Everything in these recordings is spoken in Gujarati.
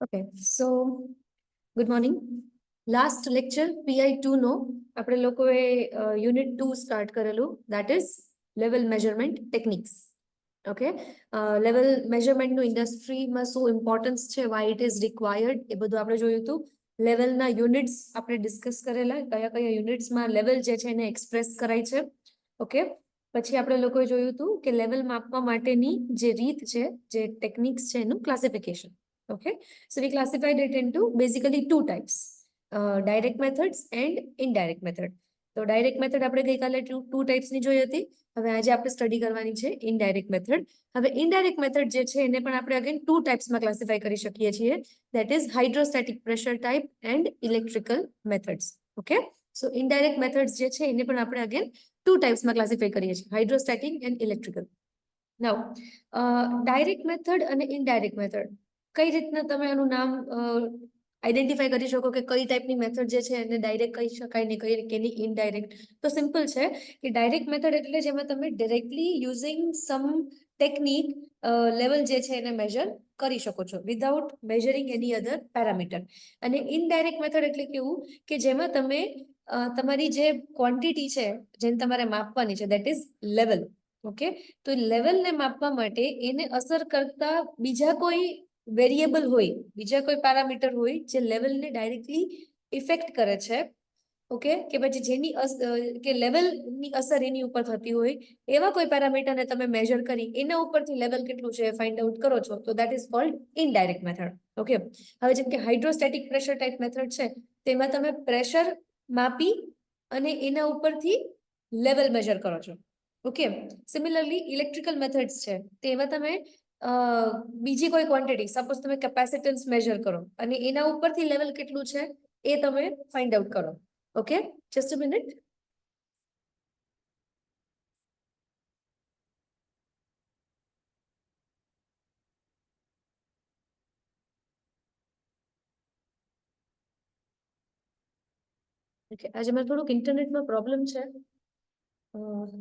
Okay, so good morning. Last lecture PI2 નો આપણે લોકોએ યુનિટ 2 સ્ટાર્ટ કરેલું, that is level measurement techniques. Okay, level measurement નું ઇન્ડસ્ટ્રીમાં શું ઇમ્પોર્ટન્સ છે, why it is required, એ બધું આપણે જોયું હતું. લેવલના યુનિટ્સ આપણે ડિસ્કસ કરેલા, કયા કયા યુનિટ્સમાં લેવલ જે છે એને એક્સપ્રેસ કરાય છે. ઓકે, પછી આપણે લોકોએ જોયું હતું કે લેવલ માપવા માટેની જે રીત છે, જે ટેકનિક્સ છે એનું classification. Okay, so we classified it into basically two types, direct methods and indirect method. તો ડાયરેક્ટ મેથડ આપણે ગઈકાલે ટુ ટાઈપ્સની જોઈ હતી. હવે આજે આપણે સ્ટડી કરવાની છે ઇનડાયરેક્ટ મેથડ. હવે ઇનડાયરેક્ટ મેથડ જે છે એને પણ આપણે અગેન ટુ ટાઈપ્સમાં ક્લાસિફાઈ કરી શકીએ છીએ, that is hydrostatic pressure type and electrical methods. Okay, so indirect methods જે છે એને પણ આપણે અગેન ટુ ટાઈપ્સમાં ક્લાસિફાઈ કરીએ છીએ, hydrostatic and electrical. Now direct method અને ઇનડાયરેક્ટ મેથડ, કઈ રીતના તમે આનું નામ આઈડેન્ટિફાઈ કરી શકો કે કઈ ટાઈપની મેથડ જે છે એને ડાયરેક્ટ કહી શકાય ને કઈ કેની ઇનડાયરેક્ટ? તો સિમ્પલ છે કે ડાયરેક્ટ મેથડ એટલે જેમાં તમે ડાયરેક્ટલી યુઝિંગ સમ ટેકનિક લેવલ જે છે એને મેજર કરી શકો છો વિધાઉટ મેજરિંગ એની અધર પેરામીટર. અને ઇનડાયરેક્ટ મેથડ એટલે કેવું કે જેમાં તમે તમારી જે ક્વોન્ટિટી છે જેને તમારે માપવાની છે, દેટ ઇઝ લેવલ. ઓકે, તો લેવલને માપવા માટે એને અસર કરતા બીજા કોઈ વેરિયેબલ હોય, બીજા કોઈ પેરામીટર હોય જે લેવલને ડાયરેક્ટલી ઇફેક્ટ કરે છે. ઓકે, કે પછી જેની કે લેવલની અસર એની ઉપર થતી હોય એવા કોઈ પેરામીટરને તમે મેજર કરી એના ઉપરથી લેવલ કેટલું છે ફાઇન્ડ આઉટ કરો છો, તો that is called indirect method. Okay, હવે જેમ કે હાઇડ્રોસ્ટેટિક પ્રેશર ટાઈપ મેથડ છે તેમાં તમે પ્રેશર માપી અને એના ઉપરથી લેવલ મેજર કરો છો. ઓકે, સિમિલરલી ઇલેક્ટ્રિકલ મેથડ્સ છે તેમાં તમે બીજી કોઈ ક્વોન્ટિટી, સપોઝ તમે કેપેસિટન્સ મેજર કરો અને એના ઉપરથી લેવલ કેટલું છે એ તમે ફાઇન્ડ આઉટ કરો. Okay, just a minute. Okay, આજે મારે થોડુંક ઇન્ટરનેટમાં પ્રોબ્લેમ છે,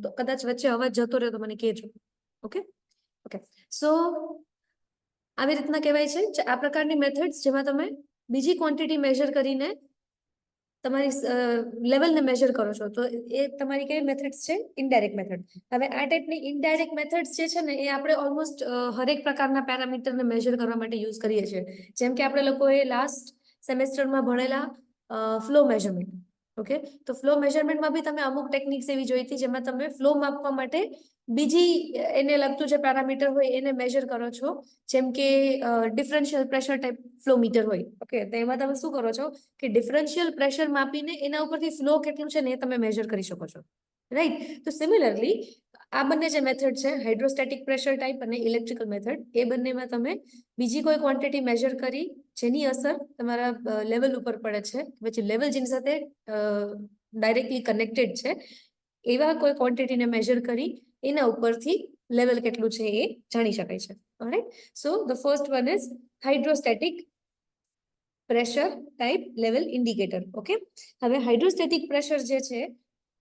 તો કદાચ વચ્ચે અવાજ જતો રહે તો મને કહેજો. ઓકે ઓકે, સો આવી રીતના કહેવાય છે આ પ્રકારની મેથડ્સ જેમાં તમે બીજી ક્વોન્ટિટી મેજર કરીને તમારી લેવલને મેજર કરો છો, તો એ તમારી કેવી મેથડ્સ છે? Indirect method. હવે આ ટાઈપની ઇનડાયરેક્ટ મેથડ્સ જે છે ને એ આપણે ઓલમોસ્ટ હરેક પ્રકારના પેરામીટરને મેજર કરવા માટે યુઝ કરીએ છીએ. જેમ કે આપણે લોકોએ લાસ્ટ સેમેસ્ટરમાં ભણેલા ફ્લો મેજરમેન્ટ. ઓકે, તો ફ્લો મેજરમેન્ટમાં બી તમે અમુક ટેકનિક્સ એવી જોઈ હતી જેમાં તમે ફ્લો માપવા માટે બીજી એને લગતું જે પેરામીટર હોય એને મેજર કરો છો, જેમ કે differential pressure type flow meter હોય. ઓકે, તો એમાં તમે શું કરો છો કે ડિફરન્શિયલ પ્રેશર માપીને એના ઉપરથી ફ્લો કેટલું છે ને એ તમે મેજર કરી શકો છો, રાઈટ? તો સિમિલરલી આ બંને જે મેથડ છે, હાઇડ્રોસ્ટેટિક પ્રેશર ટાઈપ અને ઇલેક્ટ્રિકલ મેથડ, એ બંનેમાં તમે બીજી કોઈ ક્વોન્ટિટી મેજર કરી જેની અસર તમારા લેવલ ઉપર પડે છે, પછી લેવલ જેની સાથે ડાયરેક્ટલી કનેક્ટેડ છે એવા કોઈ ક્વોન્ટિટીને મેજર કરી એના ઉપરથી લેવલ કેટલું છે એ જાણી શકાય છે. Alright, so the first one is hydrostatic pressure type level indicator. Okay, હવે હાઇડ્રોસ્ટેટિક પ્રેશર જે છે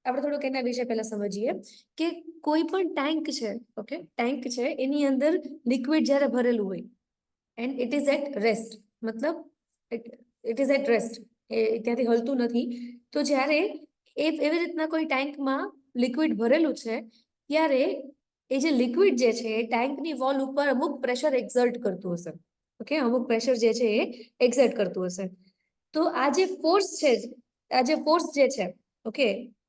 આપણે થોડુંક એના વિશે પહેલા સમજીએ કે કોઈ પણ ટેન્ક છે, ઓકે, ટેન્ક છે એની અંદર લિક્વિડ જ્યારે ભરેલું હોય and it is at rest, મતલબ ઇટ ઇઝ એટ રેસ્ટ, એ ત્યાંથી હલતું નથી. તો જ્યારે એવી રીતના કોઈ ટેન્કમાં લિક્વિડ ભરેલું છે ત્યારે એ જે લિક્વિડ જે છે એ ટેન્કની વોલ ઉપર અમુક પ્રેશર એક્ઝર્ટ કરતું હશે. ઓકે, અમુક પ્રેશર જે છે એ એક્ઝર્ટ કરતું હશે. તો આ જે ફોર્સ છે, આ જે ફોર્સ જે છે, ઓકે,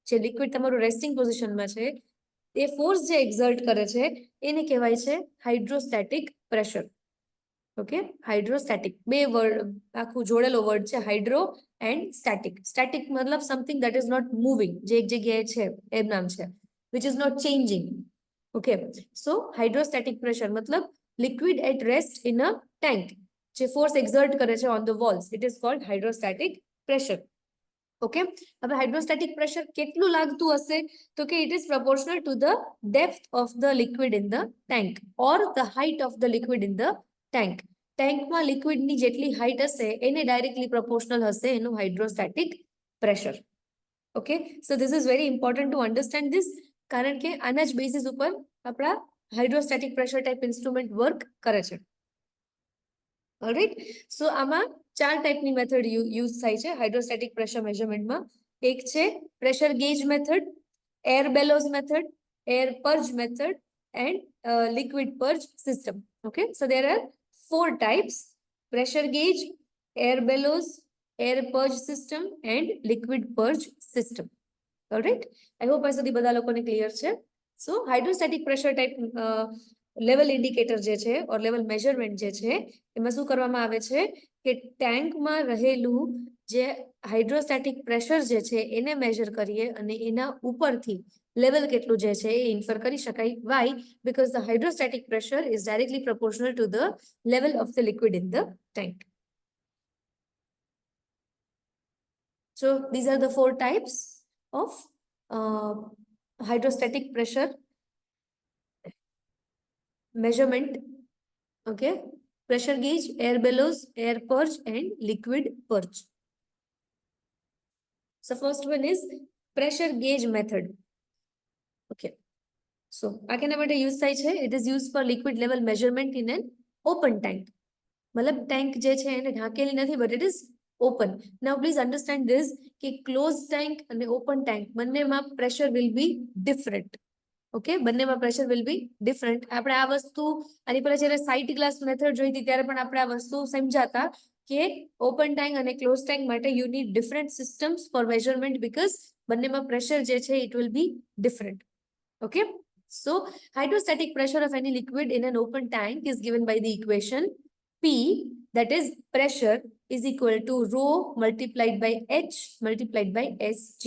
જે લિક્વિડ તમારું રેસ્ટિંગ પોઝિશનમાં છે એ ફોર્સ જે એક્ઝર્ટ કરે છે એને કહેવાય છે હાઇડ્રોસ્ટેટિક પ્રેશર. ઓકે, હાઇડ્રોસ્ટેટિક, બે વર્ડ આખું જોડેલો વર્ડ છે, હાઇડ્રો એન્ડ સ્ટેટિક. સ્ટેટિક મતલબ something that is not moving, જે એક જગ્યાએ છે એમ નામ છે, which is not changing. Okay, so hydrostatic pressure મતલબ liquid at rest in a tank, જે ફોર્સ એક્ઝર્ટ કરે છે on the walls, it is called hydrostatic pressure. Okay, હવે હાઇડ્રોસ્ટેટિક પ્રેશર કેટલું લાગતું હશે? તો કે it is proportional to the depth of the liquid in the tank or the height of the liquid in the tank. ટેન્કમાં લિક્વિડની જેટલી હાઇટ હશે એને ડાયરેક્ટલી પ્રોપોર્શનલ હશે એનું hydrostatic pressure. Okay, so this is very important to understand this, કારણ કે આના જ બેસિસ ઉપર આપણા hydrostatic pressure type instrument work કરે છે. ઓલરાઈટ. સો આમાં 4 ટાઈપની મેથડ યુઝ થાય છે હાઇડ્રોસ્ટેટિક પ્રેશર મેઝરમેન્ટમાં. એક છે pressure gauge method, air bellows method, air purge method and liquid purge system. Okay, so there are 4 types: pressure gauge, air bellows, air purge system and liquid purge system. All right, I hope આ સુધી બધા લોકોને ક્લિયર છે. So hydrostatic pressure type level indicator જે છે ઓર લેવલ મેઝરમેન્ટ જે છે એમાં શું કરવામાં આવે છે કે ટેન્કમાં રહેલું જે હાઇડ્રોસ્ટેટિક પ્રેશર જે છે એને મેઝર કરીએ અને એના ઉપરથી લેવલ કેટલું જે છે એ ઇન્ફર કરી શકાય. Y? Because the hydrostatic pressure is directly proportional to the level of the liquid in the tank. So these are the 4 types of hydrostatic pressure measurement. Okay, pressure gauge, air bellows, air purge and liquid purge. So first one is pressure gauge method. Okay, so આ કેના માટે યુઝ થાય છે? It is used for liquid level measurement in an open tank. मतलब tank જે છે એને ઢાંકેલી નથી, but it is open. Now please understand this કે closed tank અને open tank બંનેમાં pressure will be different. Okay, બંનેમાં પ્રેશર વિલ બી ડિફરન્ટ. આપણે આ વસ્તુ આની પહેલા જ્યારે સાઇટ ગ્લાસ મેથડ જોઈ હતી ત્યારે પણ આપણે આ વસ્તુ સમજાતા કે ઓપન ટેન્ક અને ક્લોઝ ટેન્ક માટે you need different systems for measurement because બંનેમાં પ્રેશર જે છે it will be different. Okay, so hydrostatic pressure of any liquid in an open tank is given by the equation P, that is pressure is equal to rho multiplied by H multiplied by Sg.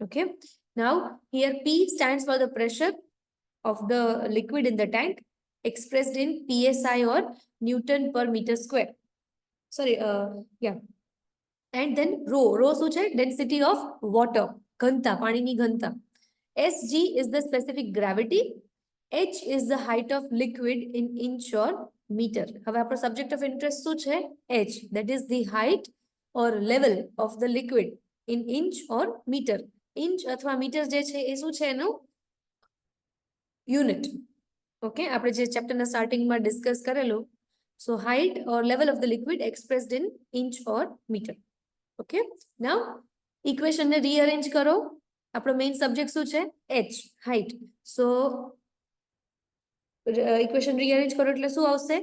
Okay, now here P stands for the pressure of the liquid in the tank expressed in PSI or Newton per meter square. Sorry, yeah. And then rho શું છે? Density of water, ઘનતા, પાણીની ઘનતા. Sg is the specific gravity. H is the height of liquid in inch or meter. હવે આપણો subject of interest શું છે? H, that is the height or level of the liquid in inch or meter. Inch અથવા meter જે છે એ શું છે એનું યુનિટ. ઓકે, આપણે જે ચેપ્ટરના સ્ટાર્ટિંગમાં ડિસ્કસ કરેલું. So height or level of the liquid expressed in inch or meter. Okay, now equation ને rearrange કરો. આપણો મેઇન સબ્જેક્ટ શું છે? H, height. So equation rearrange કરો એટલે શું આવશે?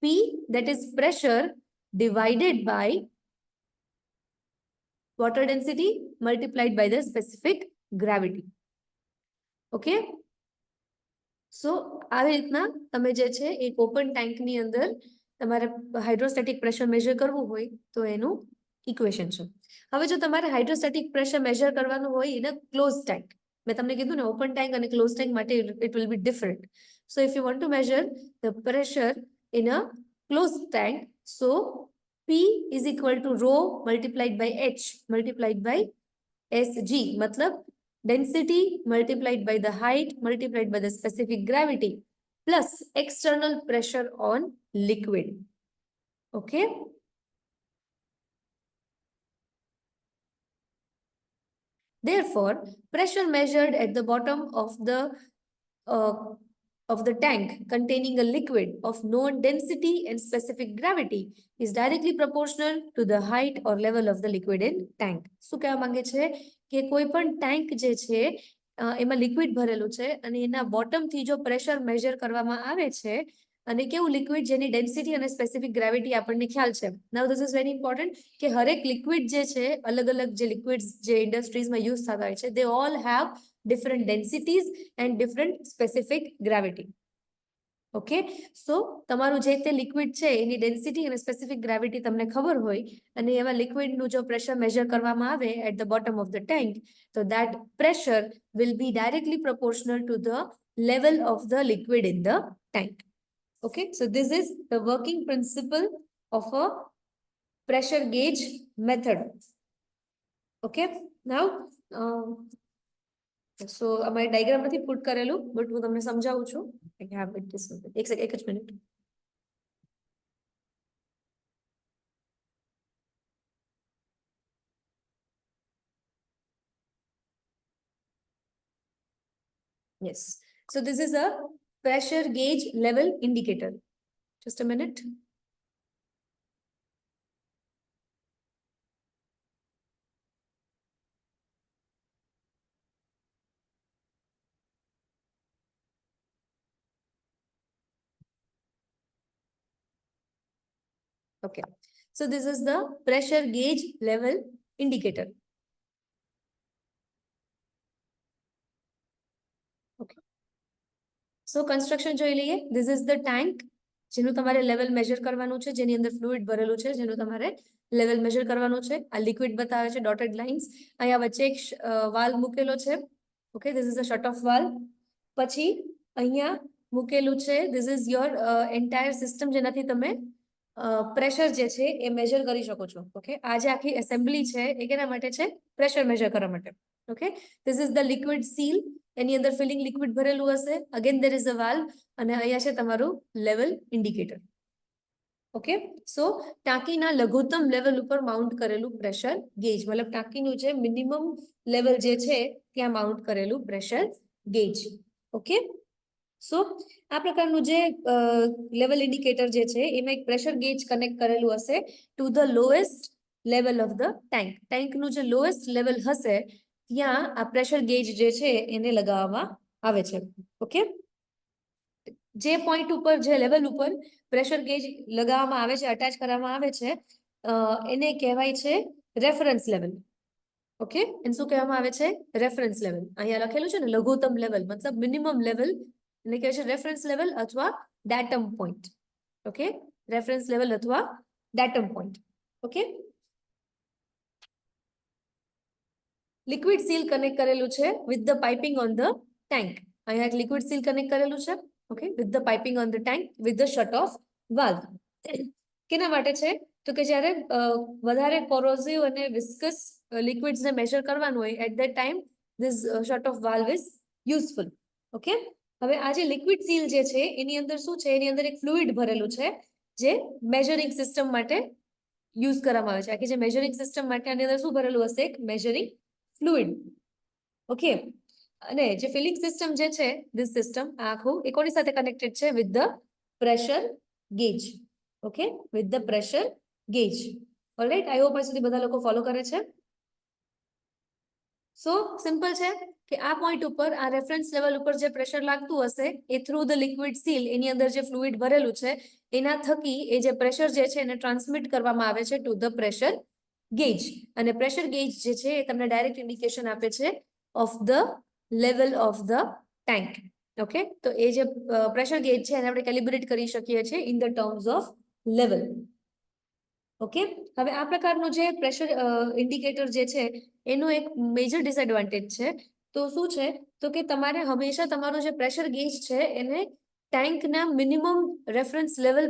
P, that is pressure divided by water density multiplied by the specific gravity. Okay, so આવી રીતના તમે જે છે એક ઓપન ટેન્કની અંદર તમારે હાઇડ્રોસ્ટેટિક પ્રેશર મેઝર કરવું હોય તો એનું ઇક્વેશન છે. હવે જો તમારે હાઇડ્રોસ્ટેટિક પ્રેશર મેઝર કરવાનું હોય ઇન અ ક્લોઝ ટેન્ક, મેં તમને કીધું ને ઓપન ટેન્ક અને ક્લોઝ ટેન્ક માટે it will be different. So if you want to measure the pressure in a close tank, so P is equal to rho multiplied by H multiplied by Sg, मतलब density multiplied by the height multiplied by the specific gravity plus external pressure on liquid. Okay, therefore pressure measured at the bottom of the tank containing a liquid of known density and specific gravity is directly proportional to the height or level of the liquid in tank. શું કહેવા માંગે છે કે કોઈ પણ ટેન્ક જે છે એમાં લિક્વિડ ભરેલું છે અને એના બોટમથી જો પ્રેશર મેઝર કરવામાં આવે છે અને કેવું લિક્વિડ જેની ડેન્સિટી અને સ્પેસિફિક ગ્રેવિટી આપણને ખ્યાલ છે. નાઉ ધીસ ઇઝ વેરી ઇમ્પોર્ટન્ટ કે હરેક લિક્વિડ જે છે અલગ અલગ જે લિક્વિડ્સ જે ઇન્ડસ્ટ્રીઝમાં યુઝ થતા હોય છે they all have different densities and different specific gravity. Okay, so તમારું જે તે લિક્વિડ છે એની ડેન્સિટી અને સ્પેસિફિક ગ્રેવિટી તમને ખબર હોય અને એવા લિક્વિડનું જો પ્રેશર મેઝર કરવામાં આવે at the bottom of the tank, so that pressure will be directly proportional to the level of the liquid in the tank. Okay, so this is the working principle of a pressure gauge method. Okay, now so અમારી ડાયાગ્રામ નથી પુટ કરેલું બટ હું તમને સમજાવું છું. એક જ minute. Yes, so this is a pressure gauge level indicator. Just a minute. Okay, so this is the pressure gauge level indicator. Okay, so construction જોઈ લઈએ. This is the tank જેનું તમારે લેવલ મેજર કરવાનું છે, જેની અંદર ફ્લુઇડ ભરેલું છે, જેનું તમારે લેવલ મેજર કરવાનું છે. આ લિક્વિડ બતાવે છે, ડોટેડ લાઇન્સ. અહીંયા વચ્ચે એક વાલ્વ મૂકેલો છે. Okay, this is a shut off valve. પછી અહીંયા મૂકેલું છે, this is your entire system, જેનાથી તમે પ્રેશર જે છે એ મેજર કરી શકો છો. ઓકે, આ જે આખી એસેમ્બલી છે એ કેના માટે છે? પ્રેશર મેજર કરવા માટે. Okay, this is the liquid seal. એની અંદર ફિલિંગ લિક્વિડ ભરેલું હશે. Again there is a valve અને અહીંયા છે તમારું લેવલ ઇન્ડિકેટર. ઓકે, સો ટાંકીના લઘુત્તમ લેવલ ઉપર માઉન્ટ કરેલું પ્રેશર ગેજ, મતલબ ટાંકીનું જે મિનિમમ લેવલ જે છે ત્યાં માઉન્ટ કરેલું પ્રેશર ગેજ. ઓકે, સો આ પ્રકારનું જે લેવલ ઇન્ડિકેટર જે છે એમાં એક પ્રેશર ગેજ કનેક્ટ કરેલું હશે to the lowest level of the tank. ટેન્કનું જે લોએસ્ટ લેવલ હશે ત્યાં આ પ્રેશર ગેજ જે છે એને લગાવવામાં આવે છે. ઓકે, જે પોઈન્ટ ઉપર, જે લેવલ ઉપર પ્રેશર ગેજ લગાવવામાં આવે છે, અટેચ કરવામાં આવે છે, એને કહેવાય છે રેફરન્સ લેવલ. ઓકે, એને શું કહેવામાં આવે છે? Reference level. અહીંયા લખેલું છે ને લઘુત્તમ લેવલ, મતલબ મિનિમમ લેવલ, એને કહે છે રેફરન્સ લેવલ અથવા datum point. Okay, reference level અથવા datum point. Okay, liquid seal connect કરેલું છે with the piping on the tank. અહીંયા એક લિક્વિડ સીલ કનેક્ટ કરેલું છે. Okay, with the piping on the tank with the shut off valve. કેના માટે છે? તો કે જ્યારે વધારે કોરોઝિવ અને વિસ્કસ લિક્વિડ્સને મેજર કરવાનું હોય, at that time this shut off valve is useful. Okay, હવે આ જે લિક્વિડ સીલ જે છે એની અંદર શું છે? એની અંદર એક ફ્લુઇડ ભરેલું છે જે મેજરિંગ સિસ્ટમ માટે યુઝ કરવામાં આવે છે. આખી જે મેજરિંગ સિસ્ટમ માટે આની અંદર શું ભરેલું હશે? એક મેજરિંગ ફ્લુઇડ. ઓકે, અને જે ફિલિંગ સિસ્ટમ જે છે, ધીસ સિસ્ટમ આખું એ કોની સાથે કનેક્ટેડ છે? With the pressure gauge. Okay, with the pressure gauge. Alright, I hope આ સુધી બધા લોકો ફોલો કરે છે. સો સિમ્પલ છે કે આ પોઈન્ટ ઉપર, આ રેફરન્સ લેવલ ઉપર જે પ્રેશર લાગતું હશે એ થ્રુ ધ લિક્વિડ સીલ, એની અંદર જે ફ્લુઇડ ભરેલું છે એના થકી એ જે પ્રેશર જે છે એને ટ્રાન્સમિટ કરવામાં આવે છે ટુ ધ પ્રેશર ગેજ. અને પ્રેશર ગેજ જે છે એ તમને ડાયરેક્ટ ઇન્ડિકેશન આપે છે of the level of the tank. Okay, તો એ જે પ્રેશર ગેજ છે એને આપણે કેલિબ્રેટ કરી શકીએ છીએ in the terms of level. Okay, હવે આ પ્રકારનું જે પ્રેશર ઇન્ડિકેટર જે છે એનું એક મેજર ડિસએડવાન્ટેજ છે. તો શું છે? તો કે તમારે હંમેશા તમારું જે પ્રેશર ગેજ છે એને ટેન્કના મિનિમમ રેફરન્સ લેવલ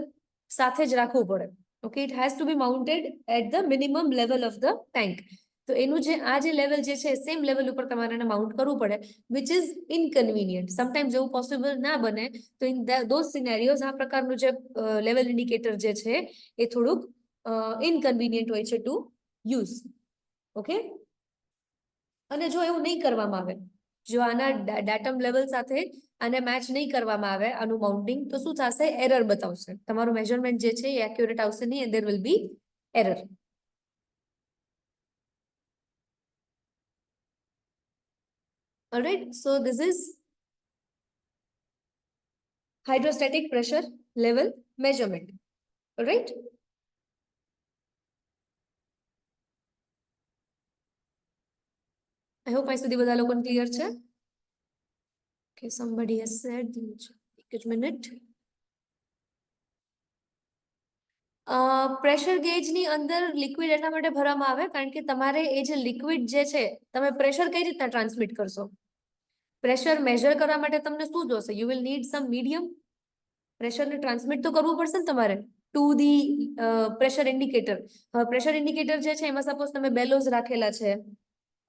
સાથે જ રાખવું પડે. Okay, it has to be mounted at the minimum level of the tank. તો એનું જે આ જે લેવલ જે છે સેમ લેવલ ઉપર તમારે એને માઉન્ટ કરવું પડે, વિચ ઇઝ ઇનકન્વીનિયન્ટ. સમટાઈમ્સ એવું પોસિબલ ના બને, તો ઇન ધોઝ સિનેરિયોઝ આ પ્રકારનું જે લેવલ ઇન્ડિકેટર જે છે એ થોડુંક ઇનકન્વીનિયન્ટ હોય છે ટુ યુઝ. ઓકે, અને જો એવું નહીં કરવામાં આવે, જો આના ડેટમ લેવલ સાથે આને મેચ નહીં કરવામાં આવે આનું માઉન્ટિંગ, તો શું થશે? એરર બતાવશે. તમારું મેજરમેન્ટ જે છે એ એક્યુરેટ આવશે નહીં, and there will be error. Alright, so this is hydrostatic pressure level measurement. Alright, I hope આ સુધી બધા લોકોને ક્લિયર છે. Okay, somebody has said, એક જ મિનિટ. પ્રેશર ગેજની અંદર લિક્વિડ એટલા માટે ભરવામાં આવે કારણ કે તમારે એ જે લિક્વિડ જે છે, તમે પ્રેશર કઈ રીતના ટ્રાન્સમિટ કરશો? પ્રેશર મેજર કરવા માટે તમને શું જોશે? You will need some medium. પ્રેશરને ટ્રાન્સમિટ તો કરવું પડશે ને તમારે ટુ ધી પ્રેશર ઇન્ડિકેટર. હવે પ્રેશર ઇન્ડિકેટર જે છે એમાં સપોઝ તમે બેલોઝ રાખેલા છે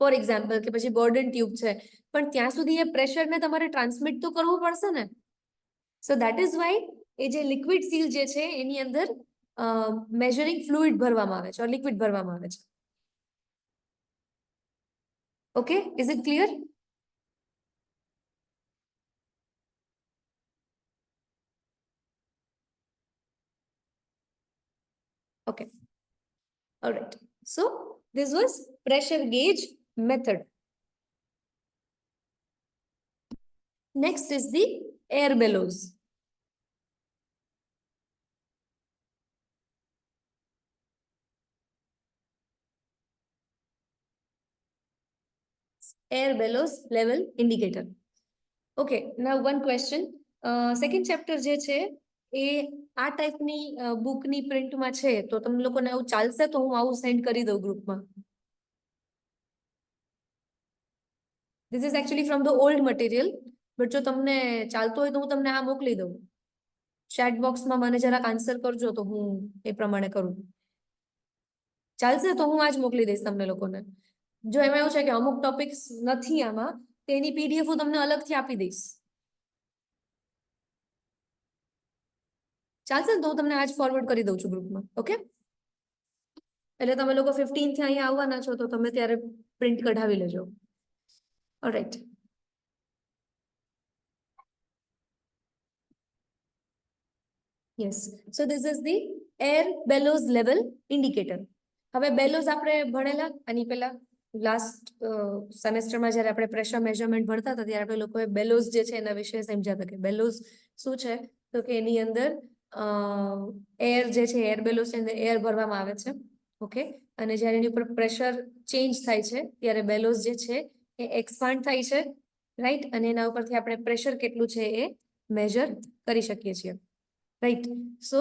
ફોર એક્ઝામ્પલ, કે પછી ગોર્ડન ટ્યુબ છે, પણ ત્યાં સુધી એ પ્રેશરને તમારે ટ્રાન્સમિટ તો કરવું પડશે ને. સો દેટ ઇઝ વાય એ જે લિક્વિડ સીલ જે છે એની અંદર મેજરિંગ ફ્લુઇડ ભરવામાં આવે છે, લિક્વિડ ભરવામાં આવે છે. Okay, is it clear? Okay, all right, so this was pressure gauge method. Next is the air bellows. air bellows level indicator. Okay, now one question. Second chapter જે છે એ આ ટાઈપની બુકની પ્રિન્ટમાં છે, તો તમને લોકોને આવું ચાલશે? તો હું આવું સેન્ડ કરી દઉં ગ્રુપમાં. This is actually from the old material, but જો તમને ચાલતો હોય તો હું તમને આ મોકલી દઉં. ચેટ બોક્સમાં મને જરાક આન્સર કરજો તો હું એ પ્રમાણે કરું. ચાલશે તો હું આજ મોકલી દઈશ તમને લોકોને. જો એમાં એવું છે કે અમુક ટોપિક્સ નથી આમાં, તેની પીડીએફ હું તમને અલગથી આપી દઈશ. ચાલશે ને તો હું તમને આજ ફોરવર્ડ કરી દઉં છું ગ્રુપમાં. ઓકે, એટલે તમે લોકો 15 થી અહીંયા આવવાના છો તો તમે ત્યારે પ્રિન્ટ કઢાવી લેજો. Alright. Yes, so this is the air bellows level indicator. હવે બેલોઝ આપણે ભણેલા આની પહેલા લાસ્ટ સેમેસ્ટરમાં જ્યારે આપણે પ્રેશર મેઝરમેન્ટ ભણતા હતા ત્યારે આપણે લોકોએ બેલોઝ જે છે એના વિશે સમજ્યા હતા કે બેલોઝ શું છે. તો કે એની અંદર એર જે છે, એર બેલોઝ ની અંદર એર ભરવામાં આવે છે. ઓકે, અને જ્યારે એની ઉપર પ્રેશર ચેન્જ થાય છે ત્યારે બેલોઝ જે છે એ એક્સપાન્ડ થાય છે, રાઈટ? અને એના ઉપરથી આપણે પ્રેશર કેટલું છે એ મેજર કરી શકીએ છીએ, રાઈટ? સો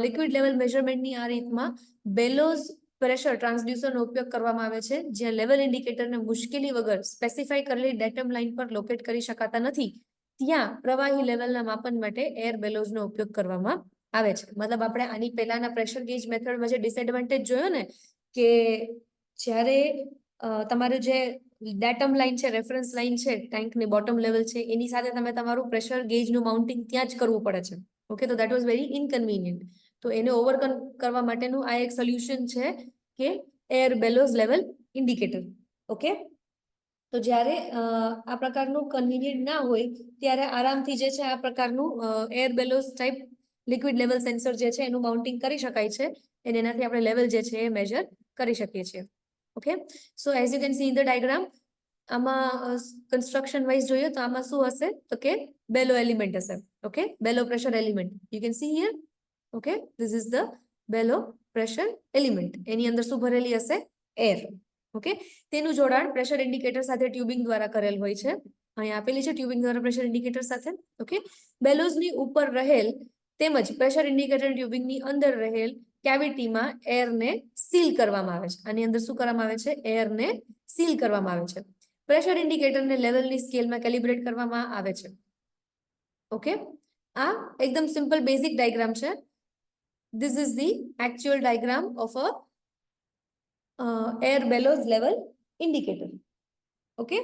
લિક્વિડ લેવલ મેઝરમેન્ટની આ રીતમાં બેલોઝ પ્રેશર ટ્રાન્સડ્યુસરનો ઉપયોગ કરવામાં આવે છે જ્યાં લેવલ ઇન્ડિકેટરને મુશ્કેલી વગર સ્પેસિફાઈ કરેલી ડેટમ લાઇન પર લોકેટ કરી શકાતા નથી, ત્યાં પ્રવાહી લેવલના માપન માટે એર બેલોઝનો ઉપયોગ કરવામાં આવે છે. મતલબ આપણે આની પહેલાના પ્રેશર ગેજ મેથડમાં જે ડિસએડવાન્ટેજ જોયો ને કે જ્યારે તમારું જે ડેટમ લાઇન છે, રેફરન્સ લાઇન છે, ટેન્કની બોટમ લેવલ છે, એની સાથે તમે તમારું પ્રેશર ગેજનું માઉન્ટિંગ ત્યાં જ કરવું પડે છે. ઓકે, તો દેટ વોઝ વેરી ઇનકન્વીનિયન્ટ. તો એને ઓવરકમ કરવા માટેનું આ એક સોલ્યુશન છે કે air bellows level indicator. Okay, તો જ્યારે આ પ્રકારનું કન્વીનિયન્ટ ના હોય ત્યારે આરામથી જે છે આ પ્રકારનું air bellows type liquid level sensor જે છે એનું માઉન્ટિંગ કરી શકાય છે અને એનાથી આપણે લેવલ જે છે એ મેજર કરી શકીએ છીએ. Okay, so as you can see in the diagram, આમાં કન્સ્ટ્રક્શન વાઇઝ જોઈએ તો આમાં શું હશે તો કે બેલો એલિમેન્ટ હશે. Okay, bellow pressure element you can see here. Okay, this is the bellow pressure element. એની અંદર શું ભરેલી હશે? એર. ઓકે, તેનું જોડાણ પ્રેશર ઇન્ડિકેટર સાથે ટ્યુબિંગ દ્વારા કરેલ હોય છે. અહીંયા આપેલી છે ટ્યુબિંગ દ્વારા પ્રેશર ઇન્ડિકેટર સાથે. ઓકે, બેલોઝની ઉપર રહેલ તેમજ પ્રેશર ઇન્ડિકેટર ટ્યુબિંગની અંદર રહેલ કેવિટીમાં એરને સીલ કરવામાં આવે છે. આની અંદર શું કરવામાં આવે છે? એરને સીલ કરવામાં આવે છે. પ્રેશર ઇન્ડિકેટરને લેવલની સ્કેલમાં કેલિબ્રેટ કરવામાં આવે છે. ઓકે, આ એકદમ સિમ્પલ બેઝિક ડાયાગ્રામ છે. This is the actual diagram of a air bellows level indicator. Okay.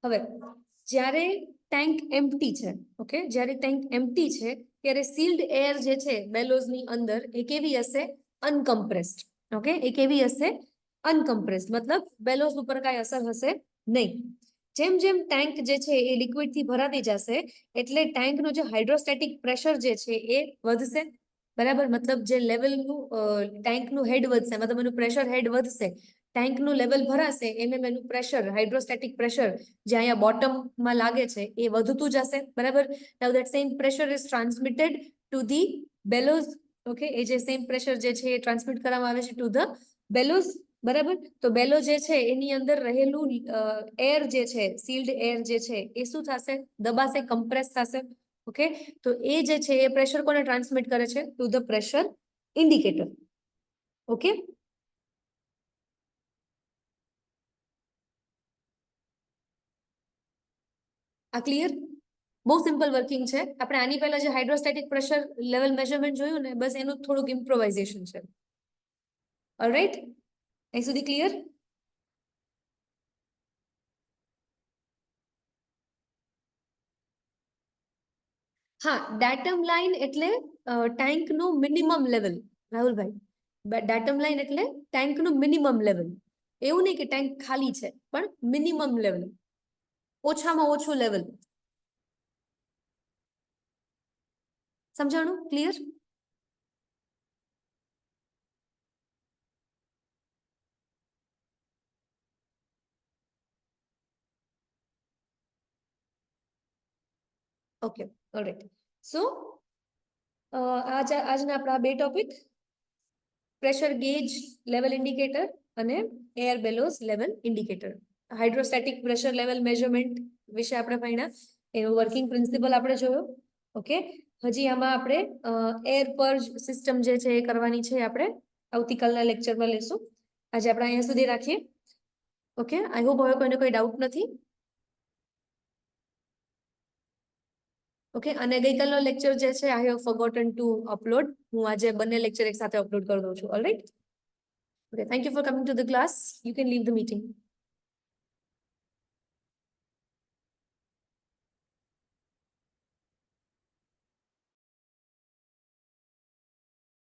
હવે જ્યારે ટેન્ક એમ્પ્ટી છે, ઓકે, જ્યારે ટેન્ક એમ્પ્ટી છે ત્યારે સીલ્ડ એર જે છે બેલોઝની અંદર એ કેવી હશે? અનકમ્પ્રેસ્ડ. ઓકે, એ કેવી હશે? અનકમ્પ્રેસ્ડ. મતલબ બેલોઝ ઉપર કાંઈ અસર હશે નહીં. જેમ જેમ ટેન્ક જે છે એ લિક્વિડથી ભરાતી જશે એટલે ટેન્કનું જે હાઇડ્રોસ્ટેટિક પ્રેશર જે છે એ વધશે, બરાબર? મતલબ જે લેવલનું ટેન્કનું હેડ વધશે, મતલબ એનું પ્રેશર હેડ વધશે. ટેન્કનું લેવલ ભરાશે એમ એનું પ્રેશર, હાઇડ્રોસ્ટેટિક પ્રેશર જે અહીંયા બોટમમાં લાગે છે એ વધતું જશે, બરાબર? Now that same pressure is transmitted to the bellows. Okay, એ જે સેમ પ્રેશર જે છે એ ટ્રાન્સમિટ કરવામાં આવે છે ટુ ધ બેલોઝ, બરાબર? તો બેલો જે છે એની અંદર રહેલું એર જે છે, સીલ્ડ એર જે છે એ શું થશે? દબાશે, કમ્પ્રેસ થશે. ઓકે, તો એ જે છે એ પ્રેશર કોને ટ્રાન્સમિટ કરે છે? To the pressure indicator. Okay, આ ક્લિયર? બહુ સિમ્પલ વર્કિંગ છે. આપણે આની પહેલા જે હાઇડ્રોસ્ટેટિક પ્રેશર લેવલ મેઝરમેન્ટ જોયું ને, બસ એનું થોડુંક ઇમ્પ્રોવાઇઝેશન છે. ઓલરાઈટ, અહીં સુધી ક્લિયર? હા, ડેટમ લાઇન એટલે ટેન્કનું મિનિમમ લેવલ, રાહુલભાઈ. ડેટમ લાઇન એટલે ટેન્કનું મિનિમમ લેવલ. એવું નહીં કે ટેન્ક ખાલી છે, પણ મિનિમમ લેવલ, ઓછામાં ઓછું લેવલ. સમજાણું? ક્લિયર? Okay, alright. સો આજના આપણા બે topic, pressure gauge level indicator અને air bellows level indicator. Hydrostatic pressure level measurement વિશે આપણે ભણ્યા, એનું વર્કિંગ પ્રિન્સિપલ આપણે જોયો. ઓકે, હજી આમાં આપણે એર પર્જ સિસ્ટમ જે છે એ કરવાની છે, આપણે આવતીકાલના લેક્ચરમાં લેશું. આજે આપણે અહીંયા સુધી રાખીએ. ઓકે, આઈ હોપ હવે કોઈને કોઈ ડાઉટ નથી. ઓકે, અને ગઈકાલનો લેક્ચર જે છે I have forgotten to upload. હું આજે બંને લેક્ચર એક સાથે અપલોડ કરી દઉં છું. Alright. Okay, thank you for coming to the class. You can leave the meeting.